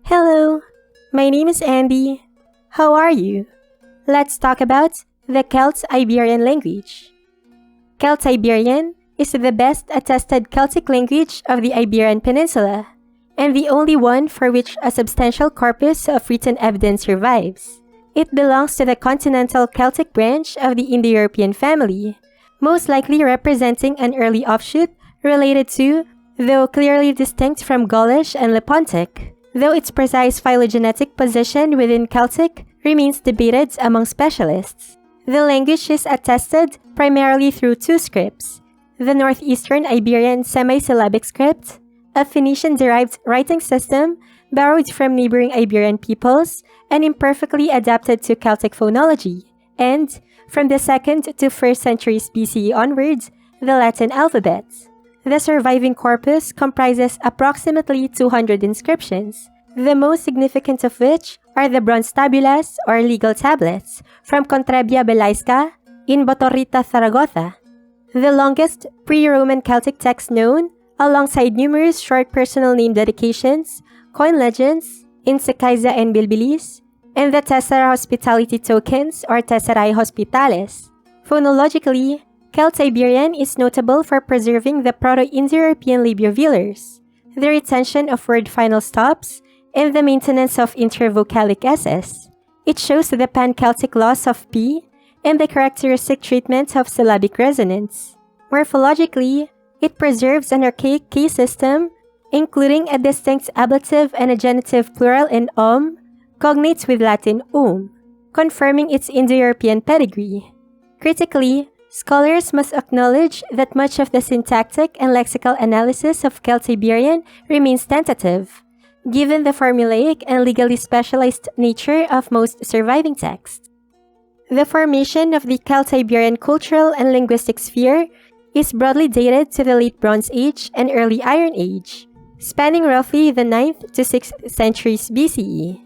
Hello, my name is Andy. How are you? Let's talk about the Celtiberian language. Celtiberian is the best-attested Celtic language of the Iberian Peninsula, and the only one for which a substantial corpus of written evidence survives. It belongs to the Continental Celtic branch of the Indo-European family, most likely representing an early offshoot related to, though clearly distinct from Gaulish and Lepontic, though its precise phylogenetic position within Celtic remains debated among specialists. The language is attested primarily through two scripts: the northeastern Iberian semi-syllabic script, a Phoenician-derived writing system borrowed from neighboring Iberian peoples and imperfectly adapted to Celtic phonology, and, from the 2nd to 1st centuries BCE onwards, the Latin alphabet. The surviving corpus comprises approximately 200 inscriptions, the most significant of which are the bronze tabulas or legal tablets from Contrebia Belaisca in Botorrita, Zaragoza. The longest pre-Roman Celtic text known, alongside numerous short personal name dedications, coin legends, in Secaiza and Bilbilis, and the tessera hospitality tokens or tesserae hospitales. Phonologically, Celtiberian is notable for preserving the Proto-Indo-European labiovulars, the retention of word final stops, and the maintenance of intervocalic s's. It shows the pan-Celtic loss of p and the characteristic treatment of syllabic resonance. Morphologically, it preserves an archaic k system, including a distinct ablative and a genitive plural in cognates with Latin confirming its Indo-European pedigree. Critically, scholars must acknowledge that much of the syntactic and lexical analysis of Celtiberian remains tentative, given the formulaic and legally specialized nature of most surviving texts. The formation of the Celtiberian cultural and linguistic sphere is broadly dated to the Late Bronze Age and Early Iron Age, spanning roughly the 9th to 6th centuries BCE,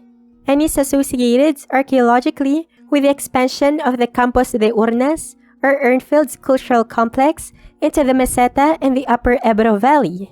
and is associated archaeologically with the expansion of the Campos de Urnas, or Urnfield's cultural complex, into the Meseta and the Upper Ebro Valley,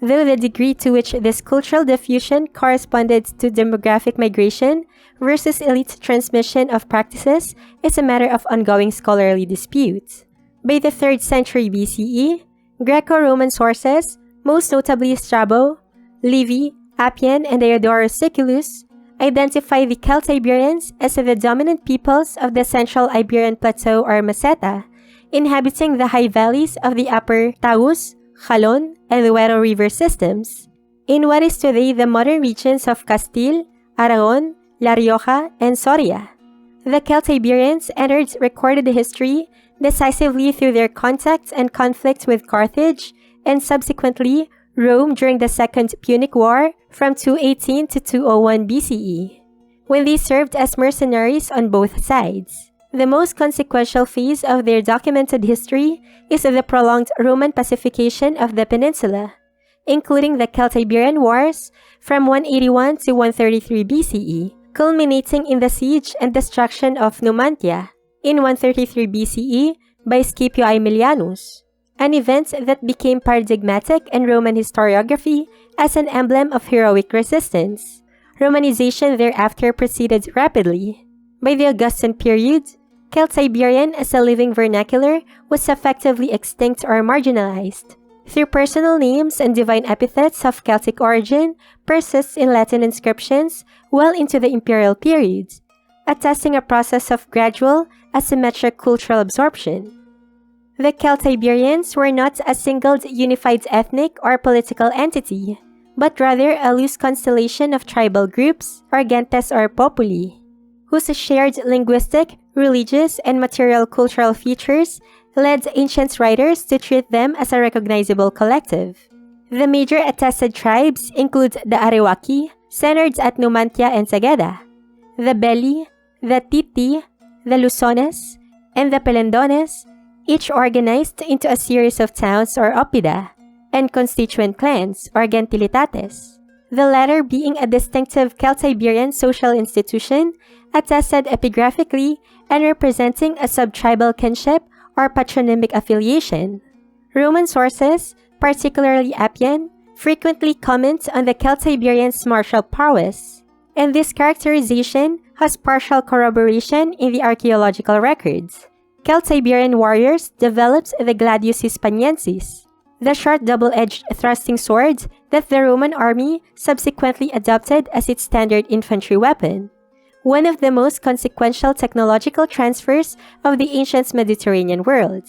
though the degree to which this cultural diffusion corresponded to demographic migration versus elite transmission of practices is a matter of ongoing scholarly dispute. By the 3rd century BCE, Greco-Roman sources, most notably Strabo, Livy, Appian, and Diodorus Siculus, identify the Celtiberians as the dominant peoples of the Central Iberian Plateau or Meseta, inhabiting the high valleys of the upper Tagus, Jalón, and Duero river systems, in what is today the modern regions of Castile, Aragon, La Rioja, and Soria. The Celtiberians entered recorded history decisively through their contacts and conflicts with Carthage, and subsequently Rome during the Second Punic War from 218 to 201 BCE, when they served as mercenaries on both sides. The most consequential phase of their documented history is the prolonged Roman pacification of the peninsula, including the Celtiberian Wars from 181 to 133 BCE, culminating in the siege and destruction of Numantia in 133 BCE by Scipio Aemilianus, an event that became paradigmatic in Roman historiography as an emblem of heroic resistance. Romanization thereafter proceeded rapidly. By the Augustan period, Celtiberian as a living vernacular was effectively extinct or marginalized. Through personal names and divine epithets of Celtic origin persists in Latin inscriptions well into the imperial period, attesting a process of gradual, asymmetric cultural absorption. The Celtiberians were not a single unified ethnic or political entity, but rather a loose constellation of tribal groups, or gentes or populi, whose shared linguistic, religious, and material cultural features led ancient writers to treat them as a recognizable collective. The major attested tribes include the Arewaki, centered at Numantia and Sagada, the Beli, the Titi, the Luzones, and the Pelendones, each organized into a series of towns or oppida, and constituent clans or gentilitates, the latter being a distinctive Celtiberian social institution attested epigraphically and representing a sub-tribal kinship or patronymic affiliation. Roman sources, particularly Appian, frequently comment on the Celtiberians' martial prowess, and this characterization has partial corroboration in the archaeological records. Celtiberian warriors developed the gladius hispaniensis, the short double-edged thrusting sword that the Roman army subsequently adopted as its standard infantry weapon, one of the most consequential technological transfers of the ancient Mediterranean world.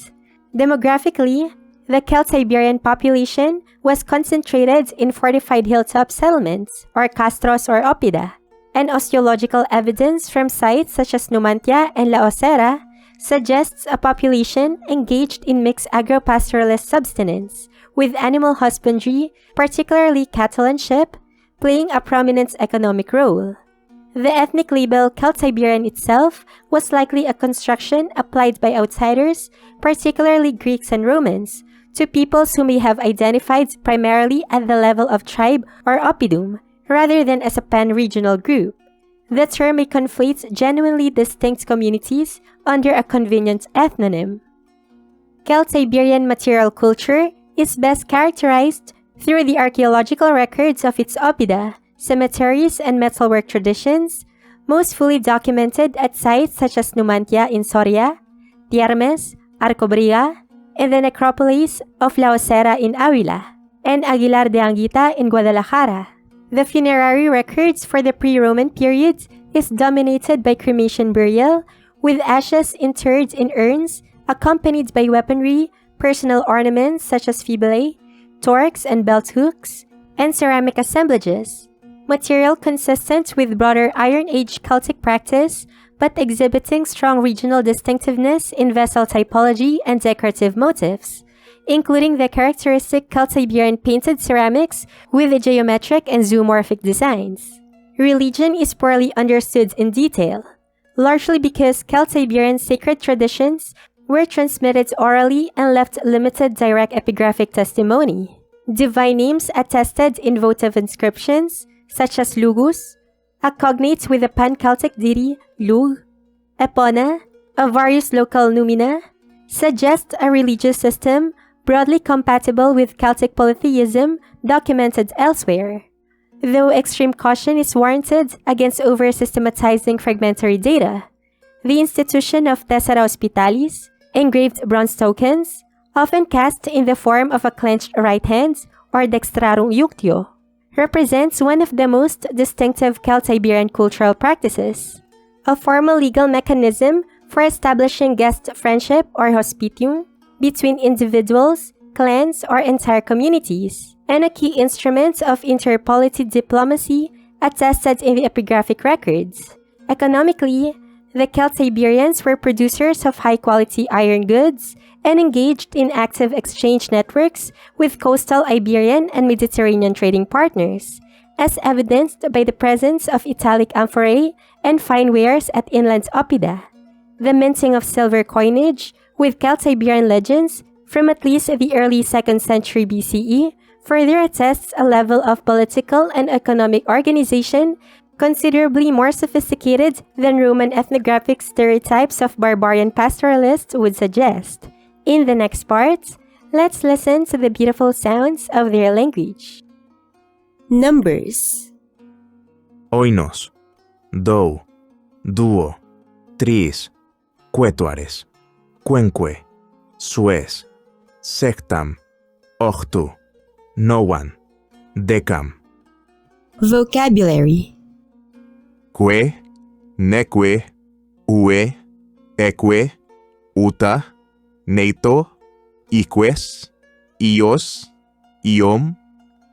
Demographically, the Celtiberian population was concentrated in fortified hilltop settlements, or castros or oppida, and osteological evidence from sites such as Numantia and La Osera suggests a population engaged in mixed agro-pastoralist subsistence, with animal husbandry, particularly cattle and sheep, playing a prominent economic role. The ethnic label Celtiberian itself was likely a construction applied by outsiders, particularly Greeks and Romans, to peoples who may have identified primarily at the level of tribe or oppidum, rather than as a pan-regional group. The term may conflate genuinely distinct communities under a convenient ethnonym. Celtiberian material culture is best characterized through the archaeological records of its oppida, cemeteries, and metalwork traditions, most fully documented at sites such as Numantia in Soria, Tiermes, Arcobriga, and the necropolis of La Osera in Avila, and Aguilar de Anguita in Guadalajara. The funerary records for the pre-Roman period is dominated by cremation burial, with ashes interred in urns accompanied by weaponry, personal ornaments such as fibulae, torques and belt hooks, and ceramic assemblages, material consistent with broader Iron Age Celtic practice but exhibiting strong regional distinctiveness in vessel typology and decorative motifs, including the characteristic Celtiberian painted ceramics with the geometric and zoomorphic designs. Religion is poorly understood in detail, largely because Celtiberian sacred traditions were transmitted orally and left limited direct epigraphic testimony. Divine names attested in votive inscriptions, such as Lugus, a cognate with the pan-Celtic deity Lug, Epona, a various local numina, suggest a religious system broadly compatible with Celtic polytheism documented elsewhere, though extreme caution is warranted against over-systematizing fragmentary data. The institution of tessera hospitalis, engraved bronze tokens, often cast in the form of a clenched right hand or dextrarum iunctio, represents one of the most distinctive Celtiberian cultural practices, a formal legal mechanism for establishing guest friendship or hospitium between individuals, clans, or entire communities, and a key instrument of interpolity diplomacy attested in the epigraphic records. Economically, the Celtiberians were producers of high-quality iron goods and engaged in active exchange networks with coastal Iberian and Mediterranean trading partners, as evidenced by the presence of Italic amphorae and fine wares at inland oppida. The minting of silver coinage with Celtiberian legends from at least the early 2nd century BCE further attests a level of political and economic organization considerably more sophisticated than Roman ethnographic stereotypes of barbarian pastoralists would suggest. In the next part, let's listen to the beautiful sounds of their language. Numbers: Oinos, dou, duo, tris, quetuares, quenque, sues, sectam, octu, novan, decam. Vocabulary: Que, neque, ue, eque, uta, neito, iques, ios, iom,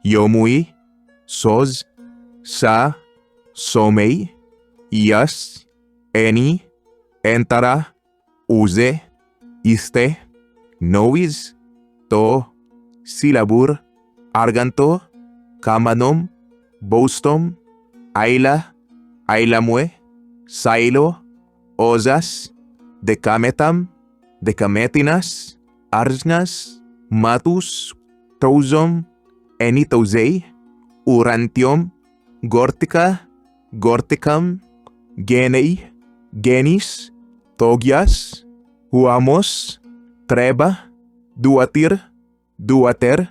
iomui, sos, sa, somei, ias, eni, entara, use, iste, novis, to, silabur, arganto, camanom, bostom, aila, ailamue, sailo, osas, decametam, decametinas, arsnas, matus, touzom, enitosei, urantium, gortica, gorticam, genei, genis, togias, huamos, treba, duatir, duater,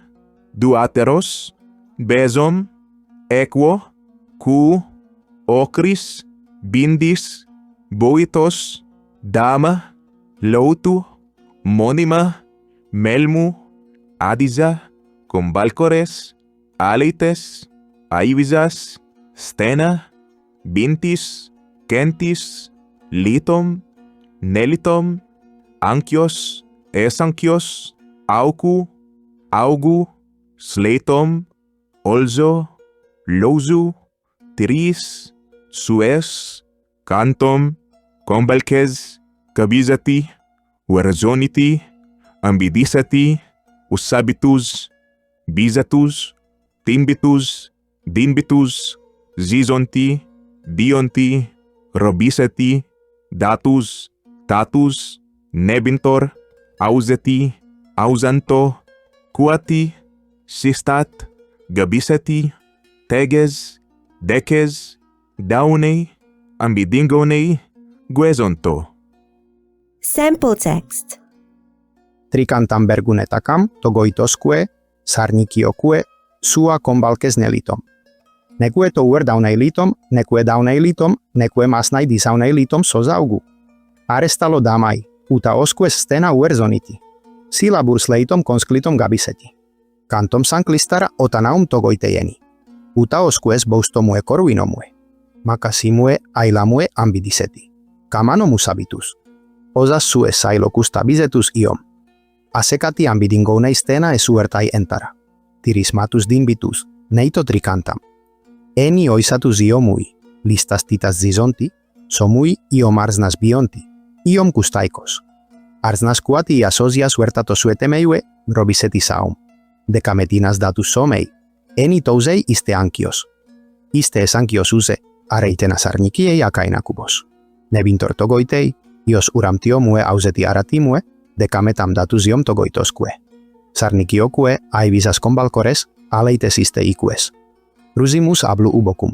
duateros, besom, equo, cu, ocris, bindis, boitos, dama, loutu, monima, melmu, adisa, combalcores, aleites, aivizas, stena, bintis, kentis, litom, nelitom, ankios, esankios, auku, augu, slatom, olzo, lozu, tiris, sues, cantom, combalces, cabizati, verzoniti, ambidisati, usabitus, bizatus, timbitus, dimbitus, zizonti, dionti, robisati, datus, tatus, nebintor, auseti, ausanto, cuati, sistat, gabisati, teges, deces, daunei, ambidingonei, guezonto. Sample text. Tricantam bergunetacam, togoitosque, sarnikiokue, sua combalces nelitom. Neque tour daunei litom, neque daunei litom, neque masnai disaunei litom sosaugu. Arestalo damai, uta osques stena uerzoniti. Silaburs leitom consclitom gabiseti. Cantom sanclistara otanaum togoiteieni. Uta osques boustomue coruinomue. Macasimue ailamue ambidiseti. Camanomus habitus. Osas sues sailocus tabisetus iom. Asecati ambidingonei stena esuertai entara. Tirismatus dimbitus, neito tricantam. Eni oisatus iomui, listas titas zizonti, somui iom arsnas bionti, iom custaikos. Arsnas quati asosias huertatos suetemeiue, robiseti saum. Decametinas datus somei, eni tousei iste ankios. Iste es ankios use, areitenas arnikiei akainakubos. Nebintor togoitei, ios uramtiomue auseti aratimue, decametam datus iom togoitosque. Sarnikiokue aevisas combalcores, aleites iste iques. Rusimus hablu ubocum.